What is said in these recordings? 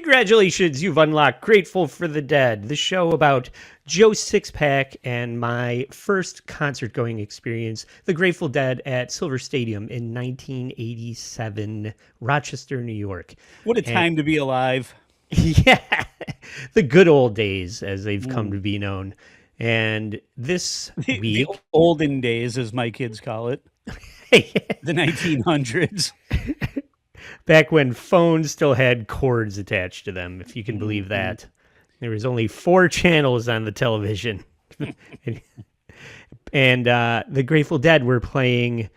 Congratulations, you've unlocked Grateful for the Dead, the show about Joe Sixpack and my first concert-going experience, the Grateful Dead at Silver Stadium in 1987, Rochester, New York. What a time to be alive. Yeah, the good old days, as they've come to be known. And this The week... olden days, as my kids call it. The 1900s. Back when phones still had cords attached to them, if you can believe that. There was only 4 channels on the television. and the Grateful Dead were playing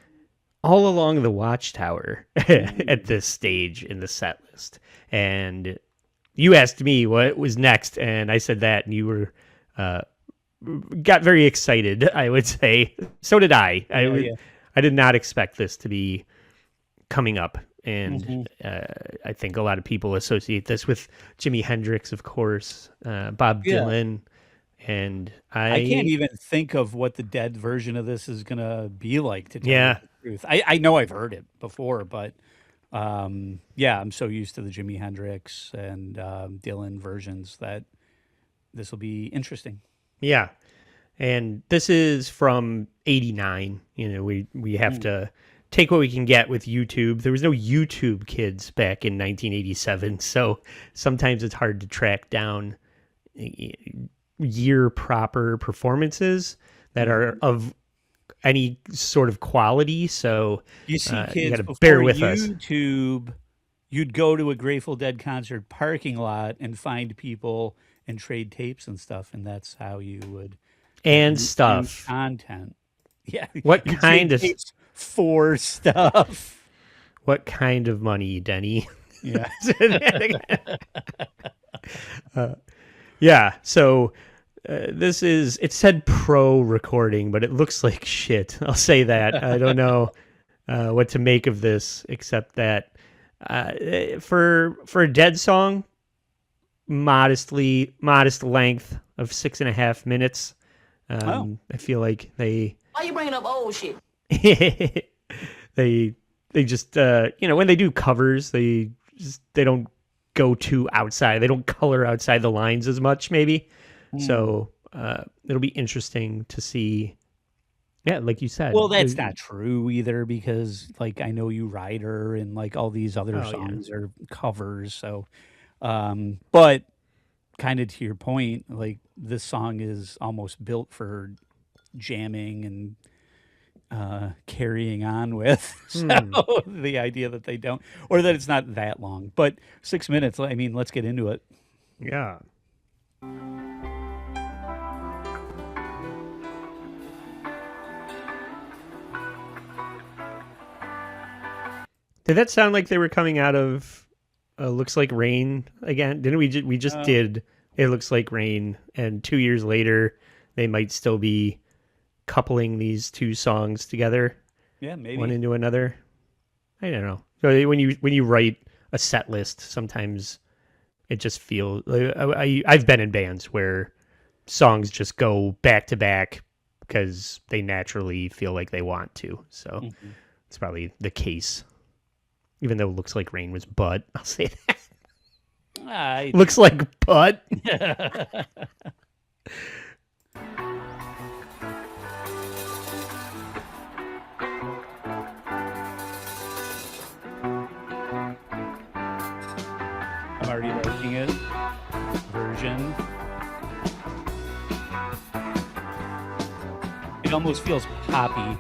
all along the Watchtower at this stage in the set list. And you asked me what was next, and I said that, and you were got very excited, I would say. So did I. I did not expect this to be coming up. And I think a lot of people associate this with Jimi Hendrix, of course, Bob Dylan, and I can't even think of what the Dead version of this is going to be like, to tell you the truth. I know I've heard it before, but I'm so used to the Jimi Hendrix and Dylan versions that this will be interesting. Yeah, and this is from '89. You know, we have to take what we can get with YouTube. There was no YouTube Kids back in 1987, so sometimes it's hard to track down year proper performances that are of any sort of quality. So you see, kids, you gotta bear with YouTube, you'd go to a Grateful Dead concert parking lot and find people and trade tapes and stuff, and that's how you would stuff content. Yeah, what kind of tapes for stuff? What kind of money, Denny? Yeah. So this is, it said pro recording, but it looks like shit. I'll say that. I don't know what to make of this, except that for a Dead song, modest length of 6.5 minutes. I feel like they... Why you bringing up old shit? they just when they do covers, they don't go too outside. They don't color outside the lines as much, maybe. So it'll be interesting to see. Yeah, like you said. Well, that's not true either, because like I Know You Rider and like all these other songs are covers. So, but kind of to your point, like this song is almost built for jamming and carrying on with. So the idea that they don't, or that it's not that long, but 6 minutes, I mean, let's get into it. Yeah. Did that sound like they were coming out of Looks Like Rain again? Didn't we just did It Looks Like Rain, and 2 years later they might still be coupling these two songs together, maybe one into another. I don't know. So when you write a set list, sometimes it just feels. I've been in bands where songs just go back to back because they naturally feel like they want to. So it's probably the case. Even though it Looks Like Rain was butt, I'll say that. Looks like butt. I'm already liking it. Version. It almost feels poppy.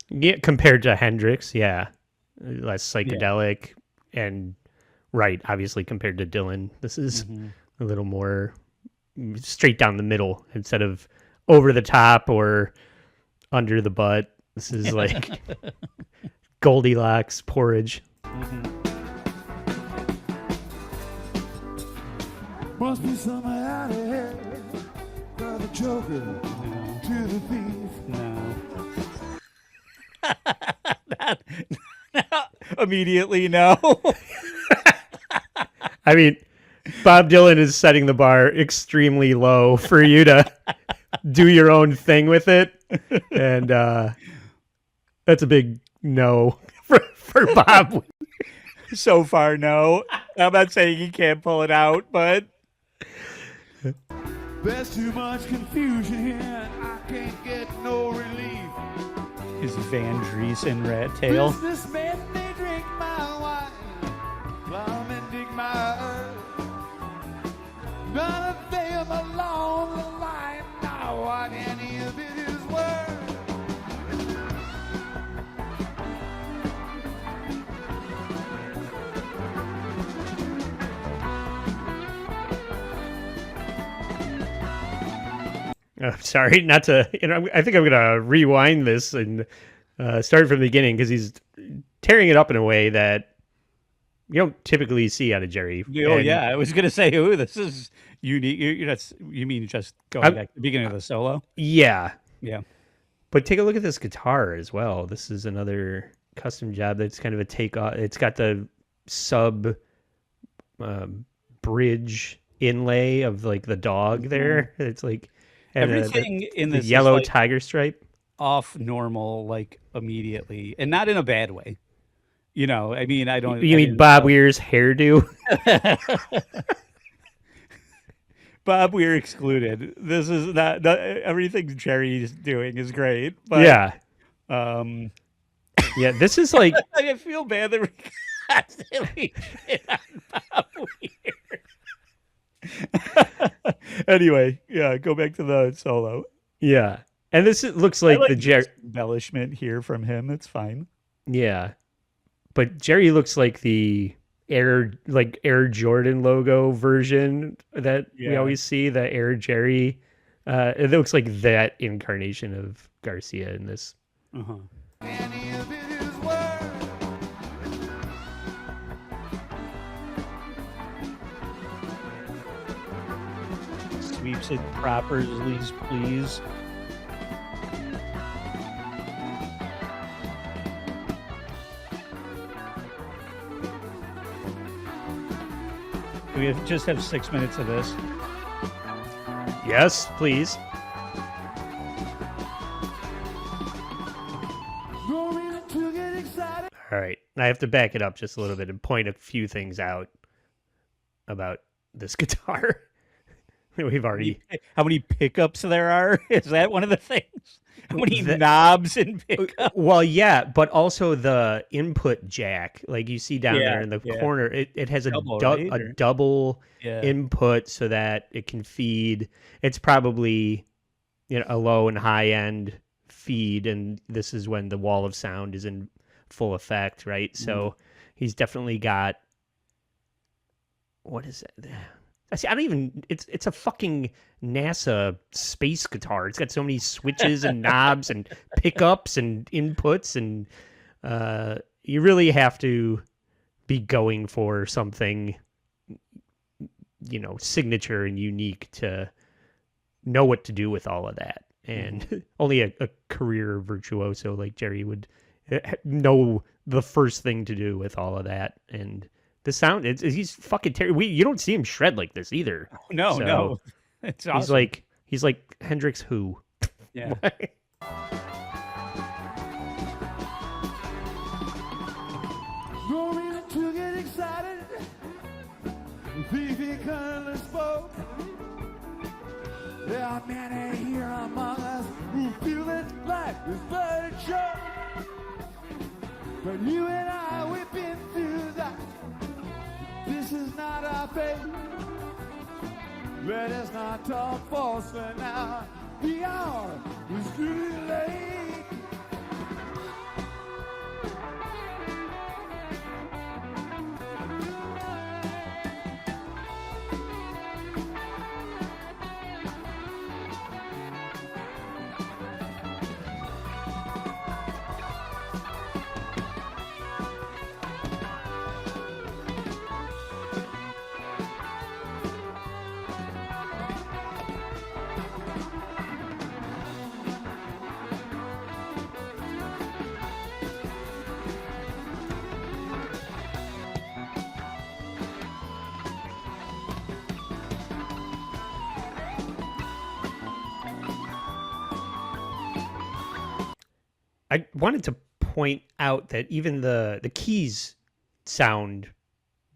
Yeah, compared to Hendrix, yeah. Less psychedelic and obviously compared to Dylan. This is a little more straight down the middle instead of over the top or under the butt. This is like Goldilocks porridge. Must be something out of here. From the joker to the thief. No. Immediately, no. I mean, Bob Dylan is setting the bar extremely low for you to do your own thing with it. And that's a big no for Bob. So far, no. I'm not saying he can't pull it out, but There's too much confusion here, and I can't get no relief. his Van Driesen rat tail. Businessmen, they drink my wine, plumb and dig my earth. None of them along the line know what any of it is worth. Sorry, not to. I think I'm gonna rewind this and start from the beginning because he's tearing it up in a way that you don't typically see out of Jerry. Oh And yeah, I was gonna say, ooh, this is unique. You mean just going back to the beginning of the solo? Yeah, Yeah. but take a look at this guitar as well. This is another custom job that's kind of a takeoff. It's got the sub bridge inlay of like the dog there. It's like and, Everything in the this yellow is like tiger stripe. off normal, like immediately, and not in a bad way. You know, I mean, I don't. You I mean didn't Bob know. Weir's hairdo? Bob Weir excluded. This is not everything Jerry's doing is great, but Yeah, um, yeah. This is like I feel bad that we constantly shit on Bob Weir. Anyway, yeah, go back to the solo. yeah, and looks I like the Jerry. embellishment here from him. It's fine. Yeah, but Jerry looks like the Air Jordan logo version that we Yeah. always see. The Air Jerry. It looks like that incarnation of Garcia in this. Uh-huh. Any of it is worth. Sweeps it properly, please. We just have 6 minutes of this. Yes, please. No reason to get excited. All right, I have to back it up just a little bit and point a few things out about this guitar. We've already How many pickups there are? Is that one of the things? How many The- knobs and pickups? well, yeah, but also the input jack, like you see down there in the yeah. corner, it has Double, right? a double Yeah. input so that it can feed. It's probably a low and high end feed, and this is when the wall of sound is in full effect, right? So he's definitely got what is it? See, I don't even. It's a fucking NASA space guitar. It's got so many switches and knobs and pickups and inputs, and you really have to be going for something, signature and unique to know what to do with all of that. And only a career virtuoso like Jerry would know the first thing to do with all of that. And the sound, he's fucking terrible. You don't see him shred like this either. No, So, no. It's awesome. He's like Hendrix Who. Yeah. No reason to get excited. Thieving kindly spoke. There are many here among us who feel that life is but a joke. But you and I, we've been through that. This is not our fate. Let us not talk falsely now. The hour is too late. I wanted to point out that even the keys sound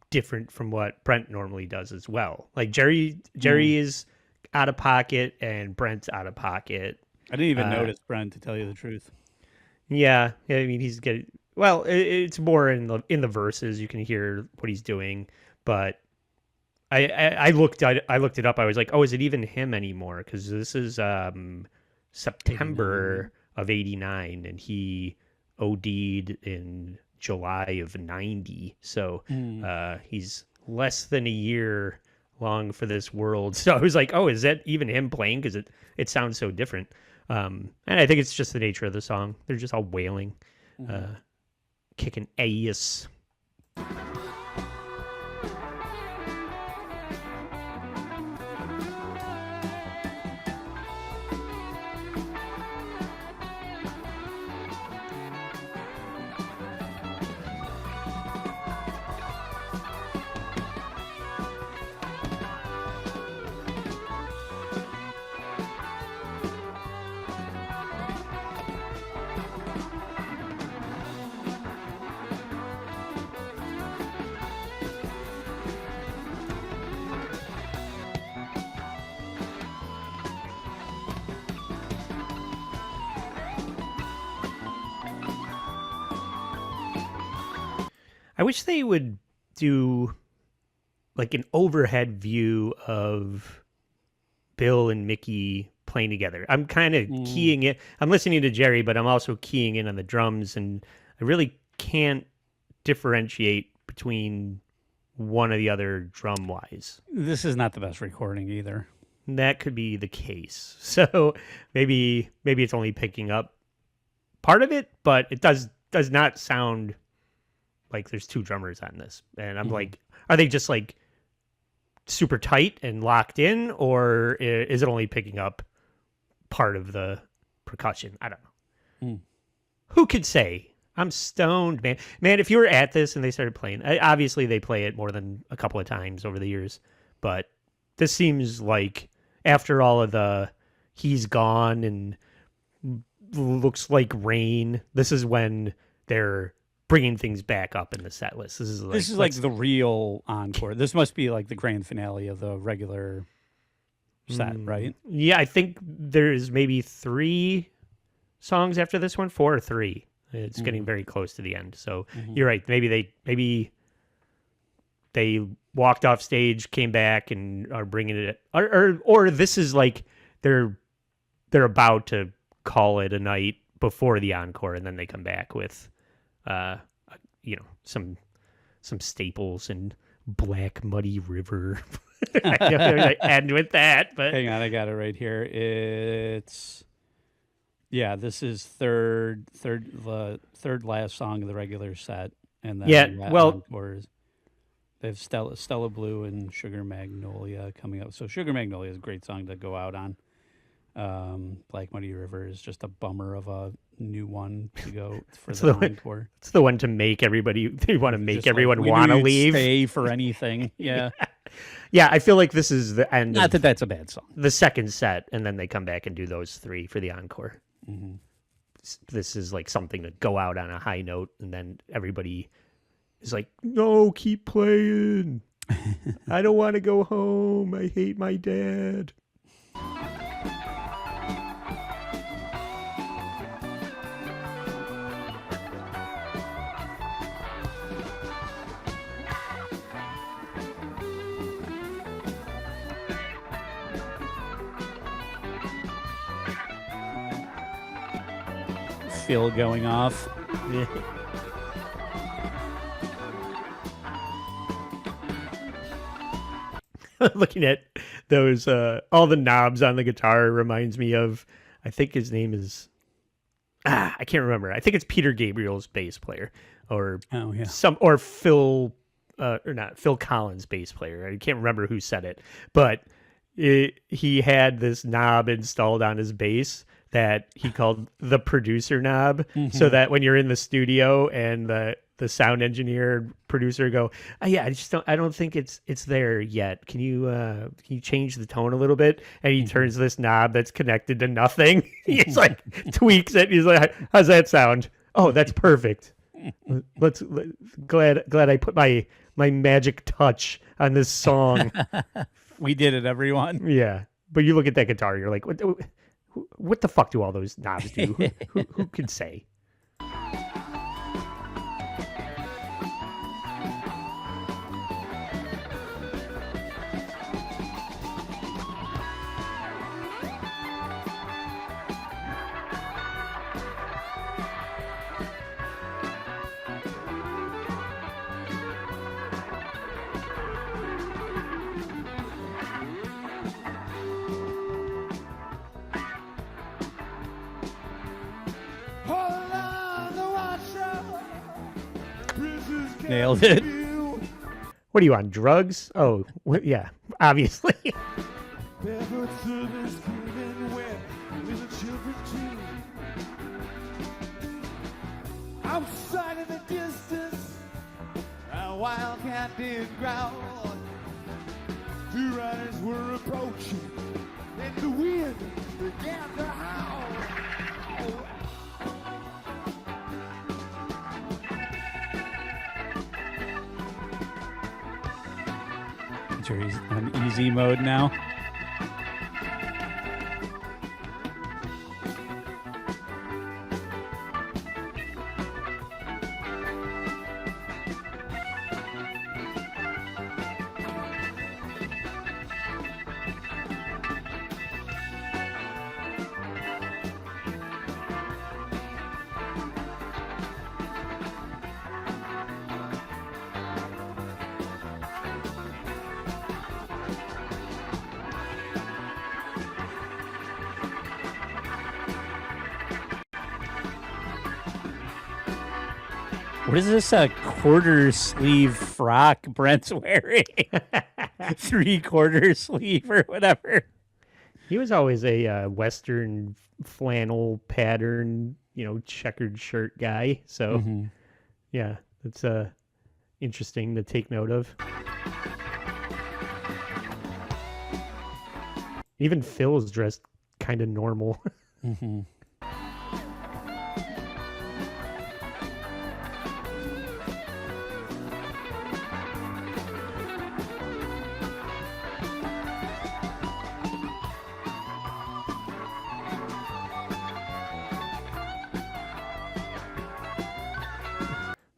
different from what Brent normally does as well. Like Jerry is out of pocket and Brent's out of pocket. I didn't even notice Brent, to tell you the truth. Yeah, I mean he's getting well. It's more in the verses. You can hear what he's doing, but I looked it up. I was like, oh, is it even him anymore? Because this is September of '89, and he OD'd in July of '90. So he's less than a year long for this world. So I was like, oh, is that even him playing? Because it sounds so different. And I think it's just the nature of the song. They're just all wailing, kicking ass. I wish they would do like an overhead view of Bill and Mickey playing together. I'm kind of keying it. I'm listening to Jerry, but I'm also keying in on the drums, and I really can't differentiate between one or the other drum wise. This is not the best recording either. That could be the case. So maybe it's only picking up part of it, but it does not sound like there's two drummers on this. And I'm like, are they just like super tight and locked in, or is it only picking up part of the percussion? I don't know. Who could say? I'm stoned, man. Man, if you were at this and they started playing, obviously they play it more than a couple of times over the years, but this seems like after all of the He's Gone and Looks Like Rain, this is when they're bringing things back up in the set list. This is like the real encore. This must be like the grand finale of the regular set, right? Yeah, I think there's maybe 3 songs after this one, 4 or 3. It's getting very close to the end. So you're right. Maybe they walked off stage, came back, and are bringing it, or this is like they're about to call it a night before the encore, and then they come back with some staples and Black Muddy River. I end with that, but hang on, I got it right here. This is third last song of the regular set, and then encores. They have Stella Blue and Sugar Magnolia coming up. So Sugar Magnolia is a great song to go out on. Black Muddy River is just a bummer of a new one to go for the encore. It's the one to make everybody. They want to make everyone want to leave. Stay for anything. Yeah. Yeah, I feel like this is the end. Not that that's a bad song. The second set, and then they come back and do those 3 for the encore. This is like something to go out on a high note, and then everybody is like, "No, keep playing. I don't want to go home. I hate my dad." Phil going off. Looking at those, all the knobs on the guitar reminds me of, I think his name is, I can't remember. I think it's Peter Gabriel's bass player, or Phil, or not Phil Collins' bass player. I can't remember who said it, but he had this knob installed on his bass that he called the producer knob, so that when you're in the studio and the sound engineer and producer go, I don't think it's there yet. Can you change the tone a little bit? And he turns this knob that's connected to nothing. He's like tweaks it. He's like, how's that sound? Oh, that's perfect. Glad I put my magic touch on this song. We did it, everyone. Yeah, but you look at that guitar, you're like, what the fuck do all those knobs do? Who could say? All along the Watchtower, prisoners came Nailed it. to view. What are you on, drugs? Oh, yeah, obviously. Barefoot servants came wet, little children too. Outside in the distance, a wildcat did growl. Two riders were approaching, and the wind began to howl. Jerry's on easy mode now. What is this, a quarter sleeve frock Brent's wearing? 3/4 sleeve or whatever. He was always a Western flannel pattern, checkered shirt guy. So, yeah, that's interesting to take note of. Even Phil's dressed kind of normal.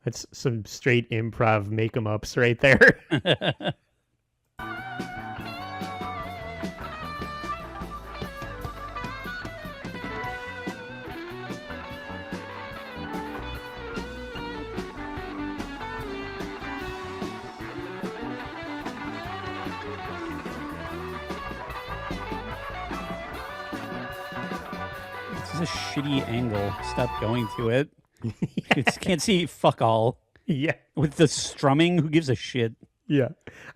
That's some straight improv make-em-ups right there. This is a shitty angle. Stop going to it. You can't see fuck all. Yeah. With the strumming, who gives a shit? Yeah.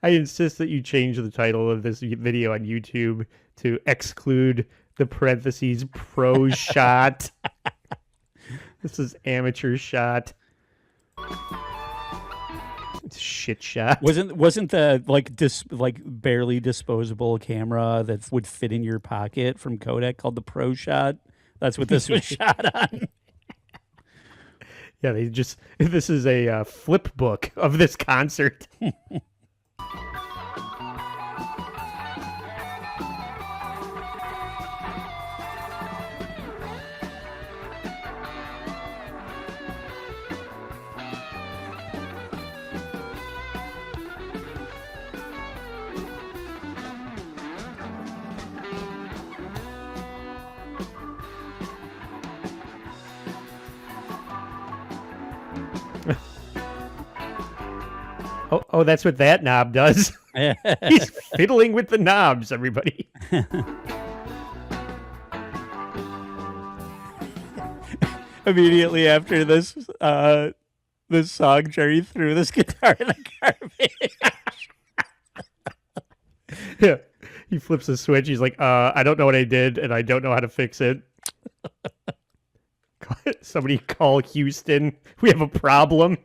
I insist that you change the title of this video on YouTube to exclude the parentheses pro shot. This is amateur shot. It's shit shot. Wasn't the barely disposable camera that would fit in your pocket from Kodak called the Pro Shot? That's what this was shot on. Yeah, this is a flip book of this concert. Oh, that's what that knob does. He's fiddling with the knobs, everybody. Immediately after this song, Jerry threw this guitar in the garbage. Yeah. He flips the switch. He's like, I don't know what I did, and I don't know how to fix it. Somebody call Houston. We have a problem.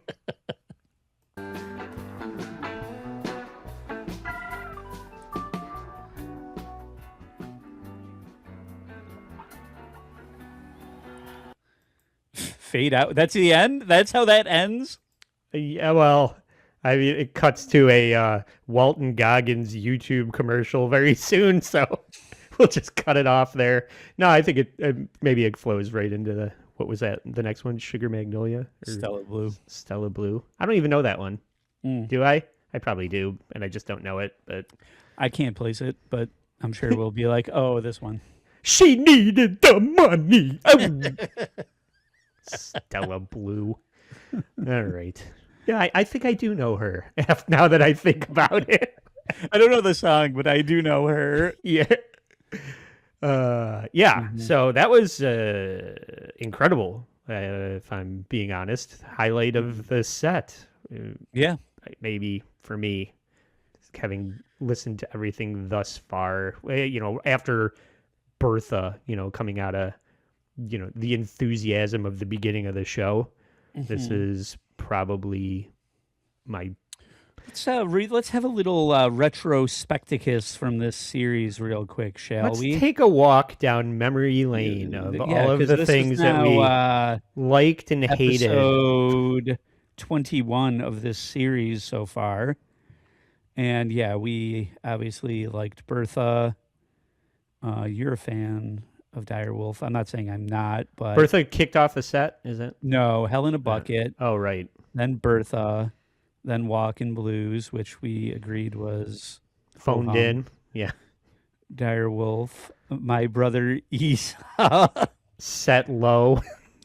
fade out. That's the end. That's how that ends. Yeah, well, I mean, it cuts to a Walton Goggins YouTube commercial very soon, so we'll just cut it off there. No, I think maybe it flows right into what was that? The next one, Sugar Magnolia? Or Stella Blue. Stella Blue. I don't even know that one. Do I? I probably do, and I just don't know it. But I can't place it, but I'm sure we'll be like, oh, this one. She needed the money. Oh. Stella Blue. All right. Yeah, I think I do know her now that I think about it. I don't know the song, but I do know her. Yeah. So that was incredible, if I'm being honest. Highlight of the set. Yeah. Maybe for me, having listened to everything thus far, after Bertha, coming out of, the enthusiasm of the beginning of the show, this is probably my... Let's have a little retrospecticus from this series real quick, shall we? Let's take a walk down memory lane of all of the things that we liked and hated. Episode 21 of this series so far. And yeah, we obviously liked Bertha. You're a fan of Dire Wolf. I'm not saying I'm not, but... Bertha kicked off the set, is it? No, Hell in a Bucket. Oh, right. Then Bertha. Then Walkin' Blues, which we agreed was... Phoned in. Yeah. Dire Wolf. My Brother Esau. Set low.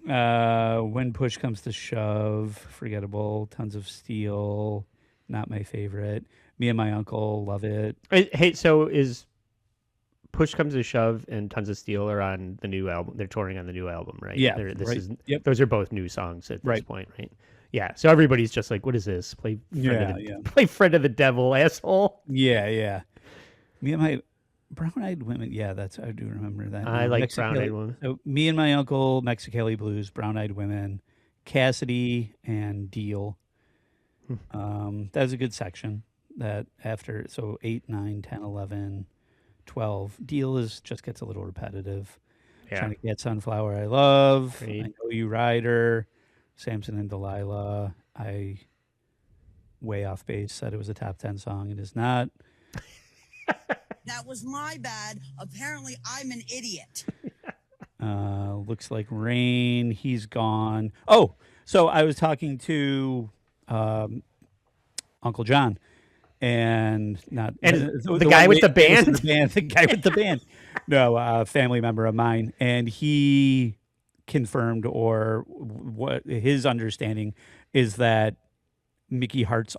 When Push Comes to Shove. Forgettable. Tons of Steel. Not my favorite. Me and My Uncle. Love it. Hey, so is Push Comes to Shove and Tons of Steel are on the new album? They're touring on the new album, right? Yeah. Those are both new songs at this point, right? Yeah. So everybody's just like, what is this? Play Friend of the Devil, asshole. Yeah. Me and My Brown-Eyed Women. Yeah, I do remember that. I like Brown-Eyed Women. So Me and My Uncle, Mexicali Blues, Brown-Eyed Women, Cassidy, and Deal. That was a good section. That after, so 8, 9, 10, 11, 12. Deal just gets a little repetitive. Yeah. Trying to Get Sunflower I Love. Great. I Know You Rider. Samson and Delilah. I way off base said it was a top 10 song. It is not. That was my bad. Apparently, I'm an idiot. Looks Like Rain. He's Gone. Oh, so I was talking to Uncle John, and the guy with the band. The guy with the band. No, a family member of mine, and he confirmed, or what his understanding is, that Mickey Hart's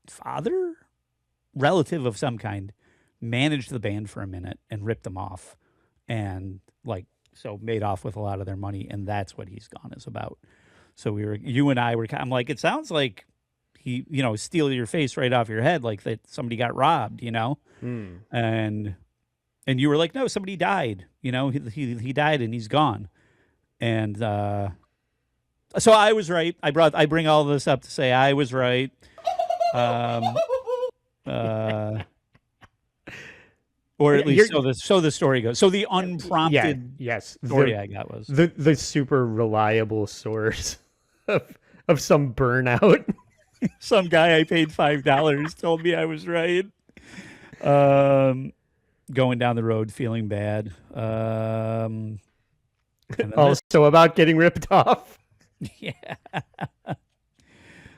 father, relative of some kind, managed the band for a minute and ripped them off, and so made off with a lot of their money, and that's what He's Gone is about. So you and I were, I'm like, it sounds like he, steal your face right off your head, like that somebody got robbed, and you were like, no, somebody died, he died and he's gone. And so I was right. I bring all this up to say I was right. Or at least so the story goes. So the unprompted story I got was the super reliable source of some burnout. Some guy I paid $5 told me I was right. Going down the road feeling bad. Also about getting ripped off. Yeah.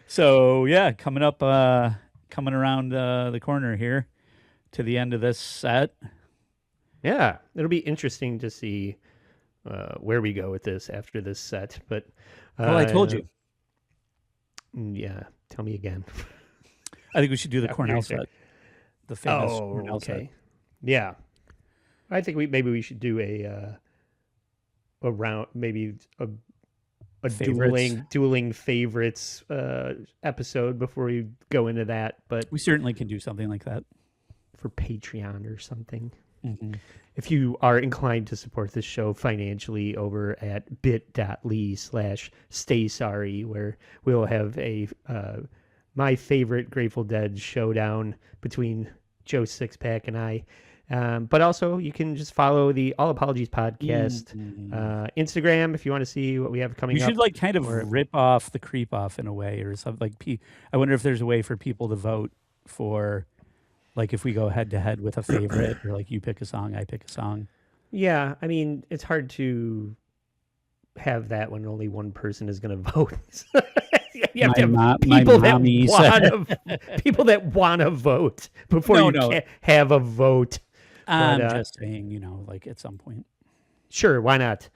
So yeah, coming around the corner here to the end of this set. Yeah, it'll be interesting to see where we go with this after this set. But I told you. Yeah, tell me again. I think we should do the Cornell set. The famous Cornell set. Yeah, I think we should do a round, maybe a dueling favorites episode before we go into that. But we certainly can do something like that for Patreon or something. Mm-hmm. If you are inclined to support this show financially over at bit.ly/staysorry, where we'll have a my favorite Grateful Dead showdown between Joe Sixpack and I. But also, you can just follow the All Apologies podcast Instagram if you want to see what we have coming You up. should like kind of rip off the creep off in a way, or something. Like, I wonder if there's a way for people to vote for, like, if we go head to head with a favorite, or like you pick a song, I pick a song. Yeah, I mean, it's hard to have that when only one person is going to vote. You have to have people that want to vote before you can have a vote. I'm just saying, like at some point. Sure, why not?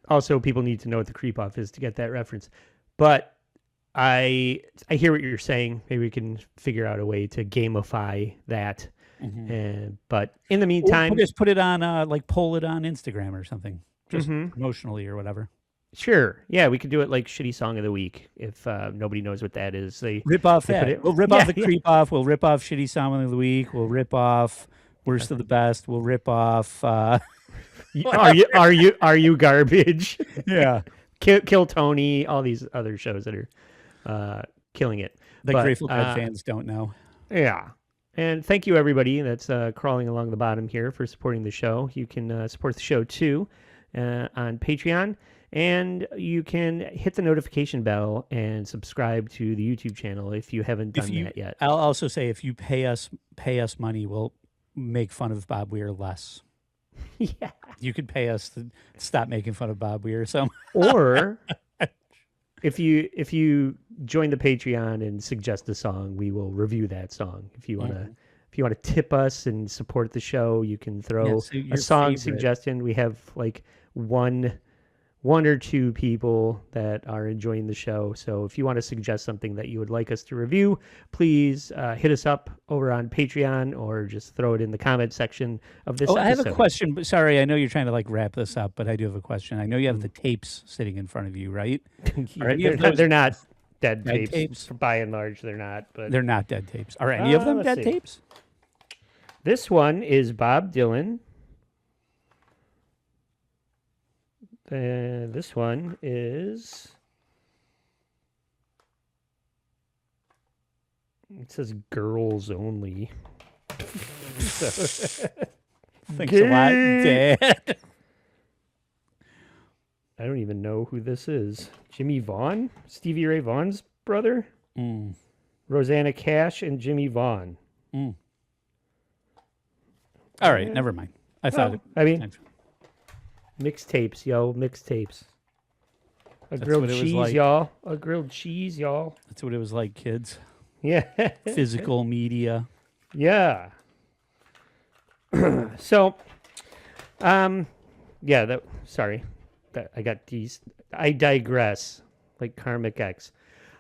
Also, people need to know what the creep off is to get that reference. But I hear what you're saying. Maybe we can figure out a way to gamify that. But in the meantime, just put it on, like pull it on Instagram or something, just promotionally or whatever. Sure. Yeah, we could do it like shitty song of the week if nobody knows what that is. They rip off that. We'll rip off the creep off. We'll rip off shitty song of the week. We'll rip off worst of the best. We'll rip off. Are you garbage? Yeah. Kill Tony. All these other shows that are killing it. The Grateful Dead fans don't know. Yeah. And thank you everybody that's crawling along the bottom here for supporting the show. You can support the show too on Patreon. And you can hit the notification bell and subscribe to the YouTube channel if you haven't done that yet. I'll also say if you pay us money, we'll make fun of Bob Weir less. Yeah. You could pay us to stop making fun of Bob Weir. Or if you join the Patreon and suggest a song, we will review that song. If you want to tip us and support the show, you can throw a song suggestion. We have like one or two people that are enjoying the show. So if you want to suggest something that you would like us to review, please hit us up over on Patreon or just throw it in the comment section of this episode. I have a question. But sorry, I know you're trying to like wrap this up, but I do have a question. I know you have the tapes sitting in front of you, right? They're not dead tapes. By and large, they're not. But they're not dead tapes. Are any of them dead tapes? This one is Bob Dylan. This one is, it says girls only. Thanks a lot, Dad. I don't even know who this is. Jimmy Vaughn? Stevie Ray Vaughan's brother? Rosanna Cash and Jimmy Vaughn. All right, never mind. Mixtapes, yo. Mixtapes. A grilled cheese, y'all. A grilled cheese, y'all. That's what it was like, kids. Yeah. Physical media. Yeah. So, sorry. I got these. I digress. Like Karmic X.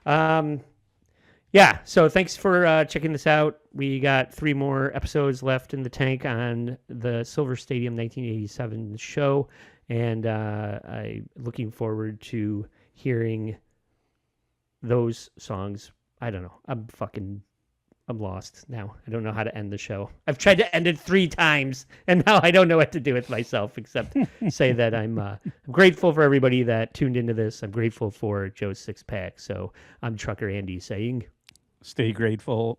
Yeah, so thanks for checking this out. We got 3 more episodes left in the tank on the Silver Stadium 1987 show, and I'm looking forward to hearing those songs. I don't know. I'm lost now. I don't know how to end the show. I've tried to end it 3 times, and now I don't know what to do with myself except say that I'm grateful for everybody that tuned into this. I'm grateful for Joe's 6-pack. So I'm Trucker Andy saying, stay grateful.